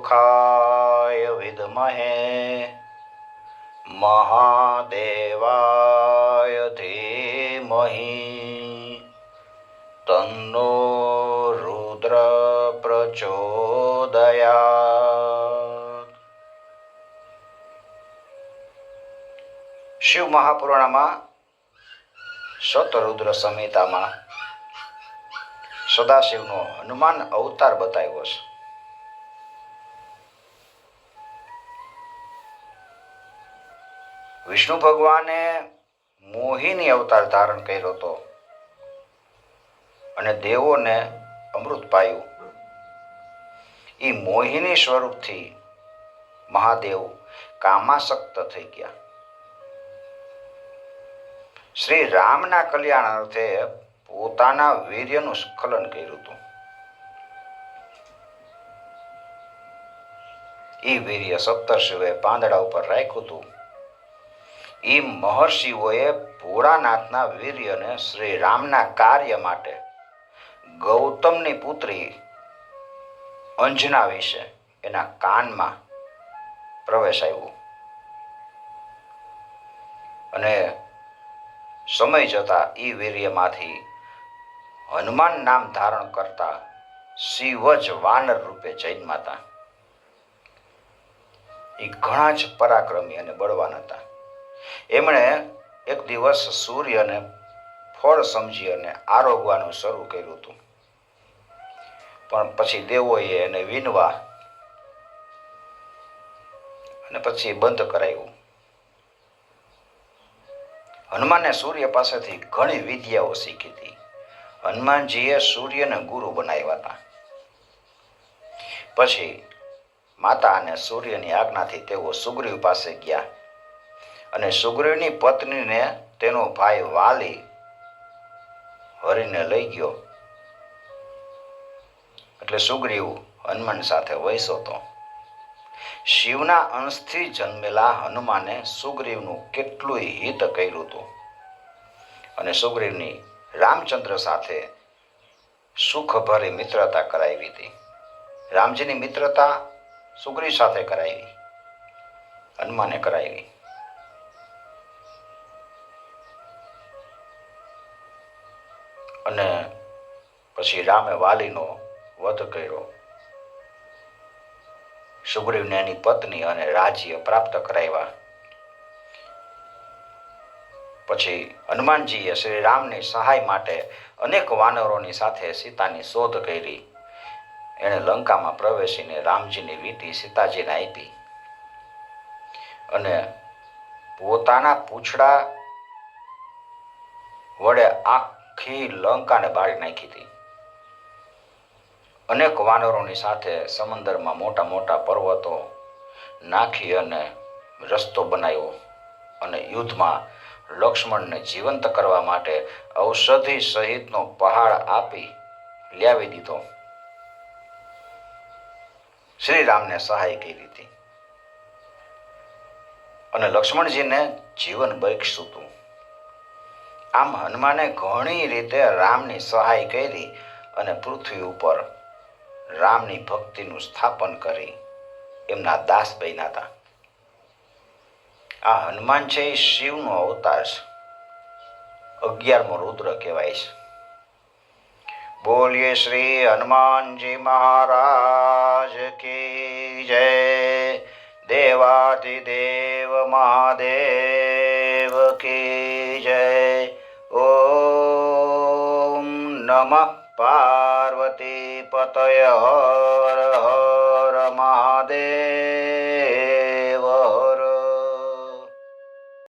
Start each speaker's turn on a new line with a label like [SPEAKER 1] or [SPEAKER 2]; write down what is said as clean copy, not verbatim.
[SPEAKER 1] रुद्रप्रद्युम्नाय विद्महे महादेवाय धीमहि तन्नो रुद्र प्रचोदयात्। शिव महापुराणમાં શતરુદ્ર સંહિતામાં સદાશિવનો હનુમાન અવતાર બતાવ્યો છે. વિષ્ણુ ભગવાને મોહિની અવતાર ધારણ કર્યો હતો અને દેવોને અમૃત પાયું. એ મોહિની સ્વરૂપથી મહાદેવ કામાસક્ત થઈ ગયા. શ્રી રામના કલ્યાણ અર્થે પોતાના વીર્યનું સ્ખલન કર્યું હતું. એ વીર્ય સપ્તર્ષિઓએ પાંદડા ઉપર રાખ્યું હતું. એ મહર્ષિઓએ ભોળાનાથના વીર્યને શ્રી રામના કાર્ય માટે ગૌતમની પુત્રી અંજના વિશે એના કાનમાં પ્રવેશ આવ્યો અને સમય જતા એ વીર્યમાંથી હનુમાન નામ ધારણ કરતા શિવ જ વાનર રૂપે જન્માતા. એ ઘણા જ પરાક્રમી અને બળવાન હતા. એમણે એક દિવસ સૂર્યને ફળ સમજી અને આરોગવાનું શરૂ કર્યું હતું, પણ પછી દેવોએ એને વીણવા અને પછી બંધ કરાયું. હનુમાને સૂર્ય પાસેથી ઘણી વિદ્યાઓ શીખી હતી. હનુમાનજીએ સૂર્યને ગુરુ બનાવ્યા હતા. પછી માતા અને સૂર્યની આજ્ઞાથી તેઓ સુગ્રીવ પાસે ગયા અને સુગ્રીવની પત્નીને તેનો ભાઈ વાલી હરીને લઈ ગયો. એટલે સુગ્રીવ હનુમાન સાથે વયસો હતો. શિવના અંશથી જન્મેલા હનુમાને સુગ્રીવનું કેટલું હિત કર્યું હતું અને સુગ્રીવની રામચંદ્ર સાથે સુખભરી મિત્રતા કરાવી હતી. રામજીની મિત્રતા સુગ્રીવ સાથે કરાવી, હનુમાને કરાવી. અને પછી રામે વાલીનો વધ કર્યો. સુગ્રીવને એની પત્ની અને રાજ્ય પ્રાપ્ત કરાવ્યા. પછી હનુમાનજીએ શ્રી રામની સહાય માટે અનેક વાનરોની સાથે સીતાની શોધ કરી. એણે લંકામાં પ્રવેશીને રામજીની વીંટી સીતાજીને આપી અને પોતાના પૂંછડા વડે આખી લંકાને બાળી નાખી હતી. અનેક વાનરોની સાથે સમંદરમાં મોટા મોટા પર્વતો નાખી અને રસ્તો બનાવ્યો અને યુદ્ધમાં લક્ષ્મણને જીવંત કરવા માટે ઔષધિ સહિતનો પહાડ આપી લાવી દીધો. શ્રી રામને સહાય કરી હતી અને લક્ષ્મણજીને જીવન બક્ષ્યું હતું. આમ હનુમાને ઘણી રીતે રામની સહાય કરી અને પૃથ્વી ઉપર રામની ભક્તિનું સ્થાપન કરી એમના દાસ બન્યા હતા. આ હનુમાન છે એ શિવનો અવતાર છે. 11મો રુદ્ર કહેવાય છે. બોલીએ શ્રી હનુમાનજી મહારાજ કી જય. દેવાધિદેવ મહાદેવ કી જય. ઓમ નમઃ પાર્વતી પતય હર હર મહાદેવ.